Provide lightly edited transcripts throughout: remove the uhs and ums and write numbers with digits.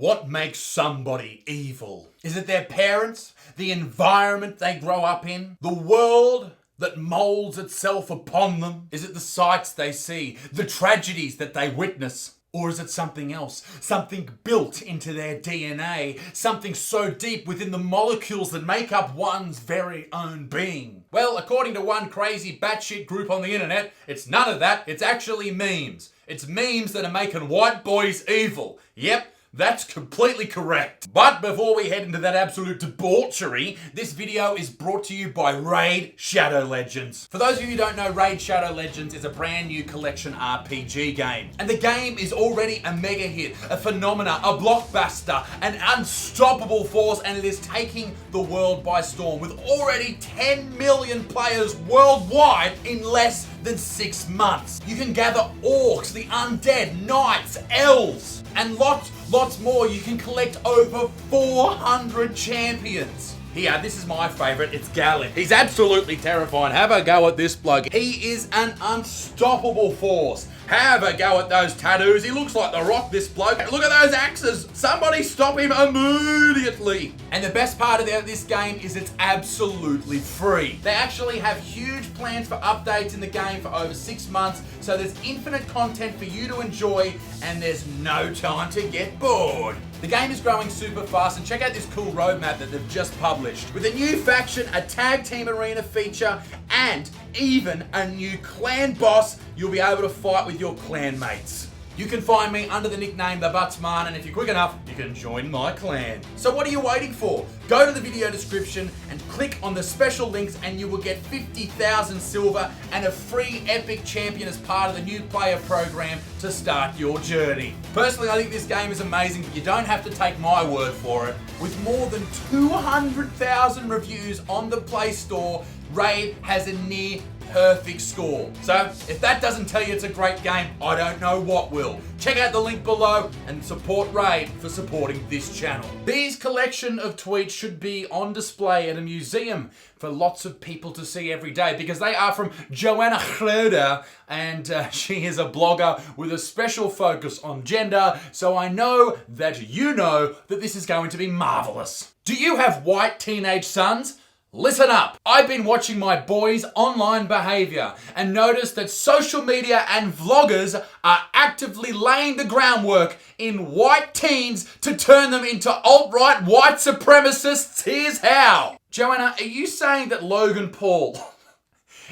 What makes somebody evil? Is it their parents? The environment they grow up in? The world that molds itself upon them? Is it the sights they see? The tragedies that they witness? Or is it something else? Something built into their DNA? Something so deep within the molecules that make up one's very own being? Well, according to one crazy batshit group on the internet, it's none of that. It's actually memes. It's memes that are making white boys evil. Yep. That's completely correct. But before we head into that absolute debauchery, this video is brought to you by Raid Shadow Legends. For those of you who don't know, Raid Shadow Legends is a brand new collection RPG game. And the game is already a mega hit, a phenomena, a blockbuster, an unstoppable force, and it is taking the world by storm with already 10 million players worldwide in less than 6 months. You can gather orcs, the undead, knights, elves, and lots more. You can collect over 400 champions. Here, this is my favourite, it's Galen. He's absolutely terrifying. Have a go at this bloke. He is an unstoppable force. Have a go at those tattoos. He looks like The Rock, this bloke. Look at those axes. Somebody stop him immediately. And the best part of this game is it's absolutely free. They actually have huge plans for updates in the game for over 6 months, so there's infinite content for you to enjoy, and there's no time to get bored. The game is growing super fast, and check out this cool roadmap that they've just published. With a new faction, a tag team arena feature, and even a new clan boss, you'll be able to fight with your clan mates. You can find me under the nickname The Buttsman, and if you're quick enough, you can join my clan. So what are you waiting for? Go to the video description and click on the special links, and you will get 50,000 silver and a free epic champion as part of the new player program to start your journey. Personally, I think this game is amazing, but you don't have to take my word for it. With more than 200,000 reviews on the Play Store, Raid has a near perfect score. So if that doesn't tell you it's a great game, I don't know what will. Check out the link below and support Raid for supporting this channel. These collection of tweets should be on display at a museum for lots of people to see every day, because they are from Joanna Schroeder, and she is a blogger with a special focus on gender, so I know that you know that this is going to be marvelous. Do you have white teenage sons? Listen up. I've been watching my boys' online behaviour and noticed that social media and vloggers are actively laying the groundwork in white teens to turn them into alt-right white supremacists. Here's how. Joanna, are you saying that Logan Paul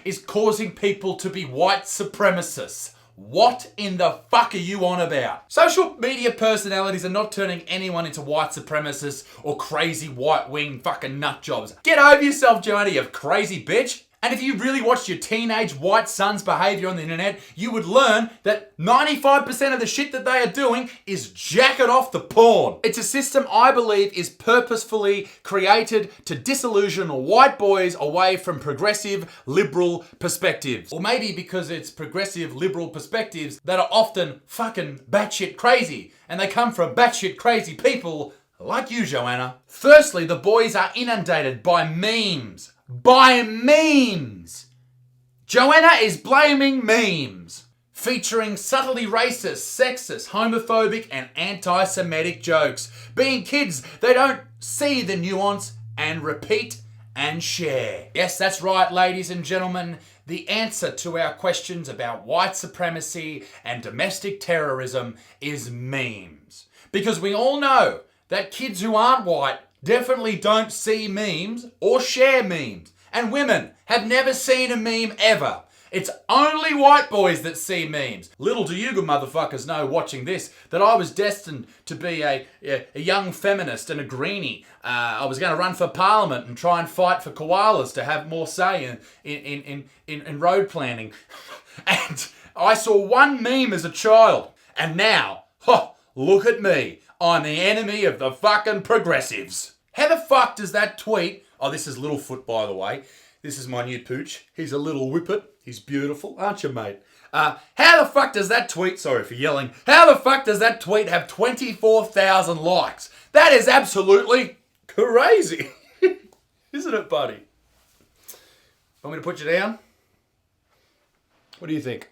is causing people to be white supremacists? What in the fuck are you on about? Social media personalities are not turning anyone into white supremacists or crazy white-wing fucking nut jobs. Get over yourself, Joanna, you crazy bitch. And if you really watched your teenage white son's behaviour on the internet, you would learn that 95% of the shit that they are doing is jacking off the porn. It's a system I believe is purposefully created to disillusion white boys away from progressive liberal perspectives. Or maybe because it's progressive liberal perspectives that are often fucking batshit crazy, and they come from batshit crazy people like you, Joanna. Firstly, the boys are inundated by memes. Joanna is blaming memes, featuring subtly racist, sexist, homophobic, and anti-Semitic jokes. Being kids, they don't see the nuance and repeat and share. Yes, that's right, ladies and gentlemen. The answer to our questions about white supremacy and domestic terrorism is memes. Because we all know that kids who aren't white definitely don't see memes or share memes. And women have never seen a meme ever. It's only white boys that see memes. Little do you good motherfuckers know watching this that I was destined to be a young feminist and a greenie. I was going to run for parliament and try and fight for koalas to have more say in road planning. And I saw one meme as a child. And now, look at me. I'm the enemy of the fucking progressives. How the fuck does that tweet... Oh, this is Littlefoot, by the way. This is my new pooch. He's a little whippet. He's beautiful, aren't you, mate? How the fuck does that tweet... Sorry for yelling. How the fuck does that tweet have 24,000 likes? That is absolutely crazy. Isn't it, buddy? Want me to put you down? What do you think?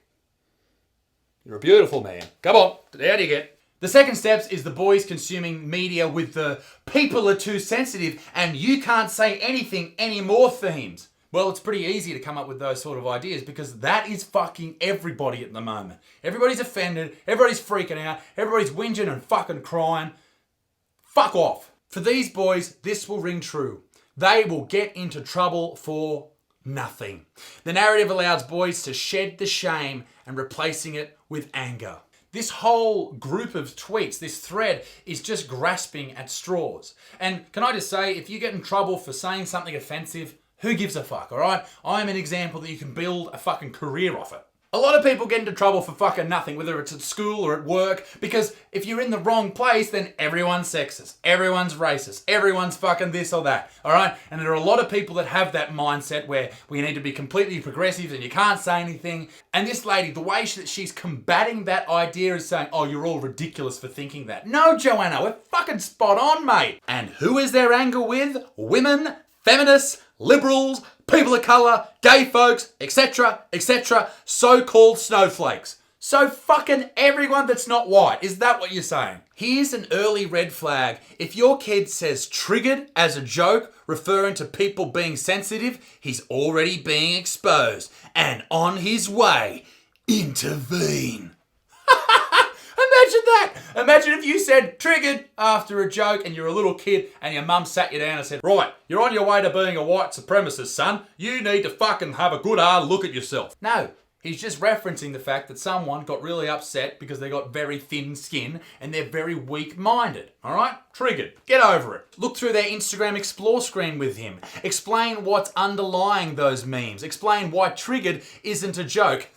You're a beautiful man. Come on, down you get. The second steps is the boys consuming media with the people are too sensitive and you can't say anything anymore themes. Well, it's pretty easy to come up with those sort of ideas because that is fucking everybody at the moment. Everybody's offended, everybody's freaking out, everybody's whinging and fucking crying. Fuck off. For these boys, this will ring true. They will get into trouble for nothing. The narrative allows boys to shed the shame and replacing it with anger. This whole group of tweets, this thread, is just grasping at straws. And can I just say, if you get in trouble for saying something offensive, who gives a fuck, alright? I'm an example that you can build a fucking career off it. A lot of people get into trouble for fucking nothing, whether it's at school or at work, because if you're in the wrong place, then everyone's sexist, everyone's racist, everyone's fucking this or that, alright? And there are a lot of people that have that mindset where we need to be completely progressive and you can't say anything. And this lady, the way that she's combating that idea is saying, oh, you're all ridiculous for thinking that. No, Joanna, we're fucking spot on, mate. And who is their anger with? Women, feminists, liberals, people of colour, gay folks, etc., etc., so-called snowflakes. So fucking everyone that's not white. Is that what you're saying? Here's an early red flag. If your kid says triggered as a joke, referring to people being sensitive, he's already being exposed and on his way. Intervene. Imagine that. Imagine if you said triggered after a joke and you're a little kid and your mum sat you down and said, right, you're on your way to being a white supremacist, son. You need to fucking have a good hard look at yourself. No, he's just referencing the fact that someone got really upset because they got very thin skin and they're very weak-minded. All right? Triggered. Get over it. Look through their Instagram explore screen with him. Explain what's underlying those memes. Explain why triggered isn't a joke.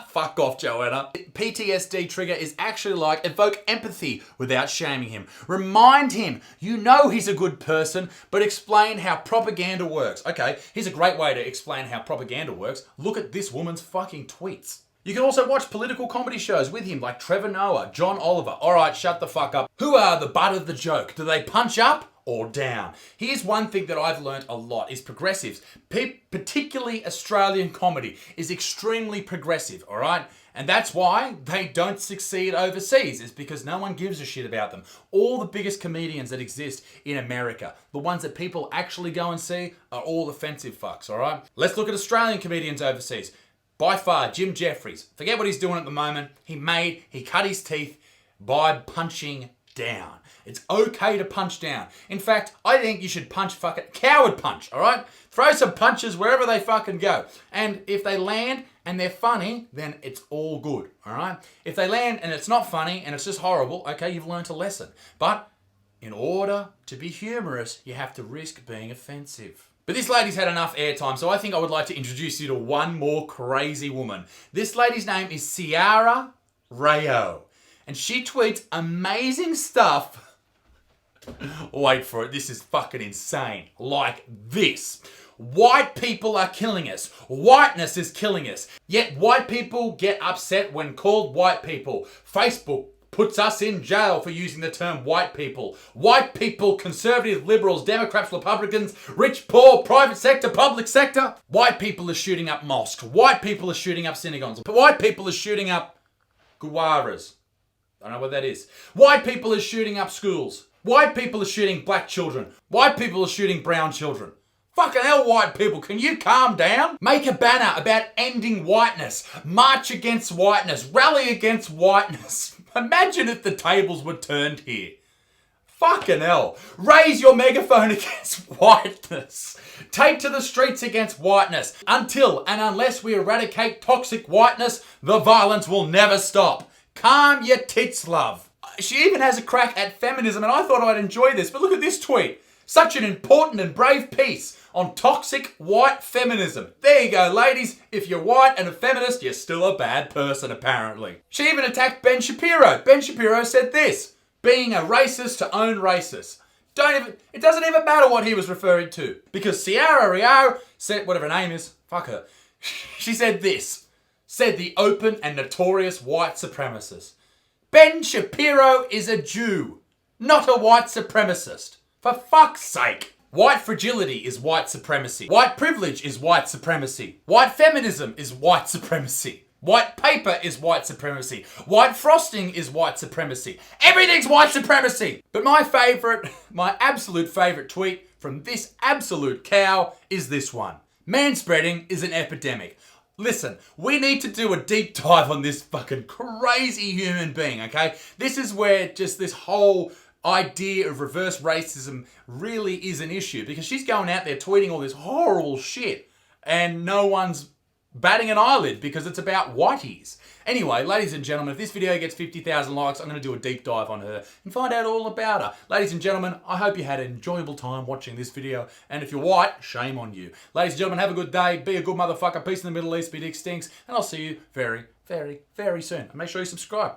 Fuck off, Joanna. PTSD trigger is actually like evoke empathy without shaming him. Remind him you know he's a good person, but explain how propaganda works. Okay, here's a great way to explain how propaganda works. Look at this woman's fucking tweets. You can also watch political comedy shows with him like Trevor Noah, John Oliver. All right, shut the fuck up. Who are the butt of the joke? Do they punch up or down? Here's one thing that I've learned a lot is progressives, particularly Australian comedy, is extremely progressive, all right? And that's why they don't succeed overseas, is because no one gives a shit about them. All the biggest comedians that exist in America, the ones that people actually go and see, are all offensive fucks, all right? Let's look at Australian comedians overseas. By far, Jim Jeffries. Forget what he's doing at the moment. He cut his teeth by punching down. It's okay to punch down. In fact, I think you should coward punch, all right? Throw some punches wherever they fucking go. And if they land and they're funny, then it's all good, all right? If they land and it's not funny and it's just horrible, okay, you've learned a lesson. But in order to be humorous, you have to risk being offensive. But this lady's had enough airtime, so I think I would like to introduce you to one more crazy woman. This lady's name is Ciara Rayo, and she tweets amazing stuff. Wait for it, this is fucking insane. Like this. White people are killing us. Whiteness is killing us. Yet white people get upset when called white people. Facebook puts us in jail for using the term white people. White people, conservative, liberals, Democrats, Republicans, rich, poor, private sector, public sector. White people are shooting up mosques. White people are shooting up synagogues. White people are shooting up guaras. I don't know what that is. White people are shooting up schools. White people are shooting black children. White people are shooting brown children. Fucking hell, white people, can you calm down? Make a banner about ending whiteness. March against whiteness. Rally against whiteness. Imagine if the tables were turned here. Fucking hell. Raise your megaphone against whiteness. Take to the streets against whiteness. Until and unless we eradicate toxic whiteness, the violence will never stop. Calm your tits, love. She even has a crack at feminism, and I thought I'd enjoy this, but look at this tweet. Such an important and brave piece on toxic white feminism. There you go, ladies. If you're white and a feminist, you're still a bad person, apparently. She even attacked Ben Shapiro. Ben Shapiro said this: being a racist to own racists. It doesn't even matter what he was referring to. Because Ciara Rayo said, whatever her name is, fuck her. She said this. Said the open and notorious white supremacist. Ben Shapiro is a Jew, not a white supremacist. For fuck's sake. White fragility is white supremacy. White privilege is white supremacy. White feminism is white supremacy. White paper is white supremacy. White frosting is white supremacy. Everything's white supremacy. But my absolute favourite tweet from this absolute cow is this one. Manspreading is an epidemic. Listen, we need to do a deep dive on this fucking crazy human being, okay? This is where just this whole idea of reverse racism really is an issue, because she's going out there tweeting all this horrible shit and no one's batting an eyelid because it's about whiteys. Anyway, ladies and gentlemen, if this video gets 50,000 likes, I'm going to do a deep dive on her and find out all about her. Ladies and gentlemen, I hope you had an enjoyable time watching this video, and if you're white, shame on you. Ladies and gentlemen, have a good day, be a good motherfucker, peace in the Middle East, be dick stinks, and I'll see you very, very, very soon. And make sure you subscribe.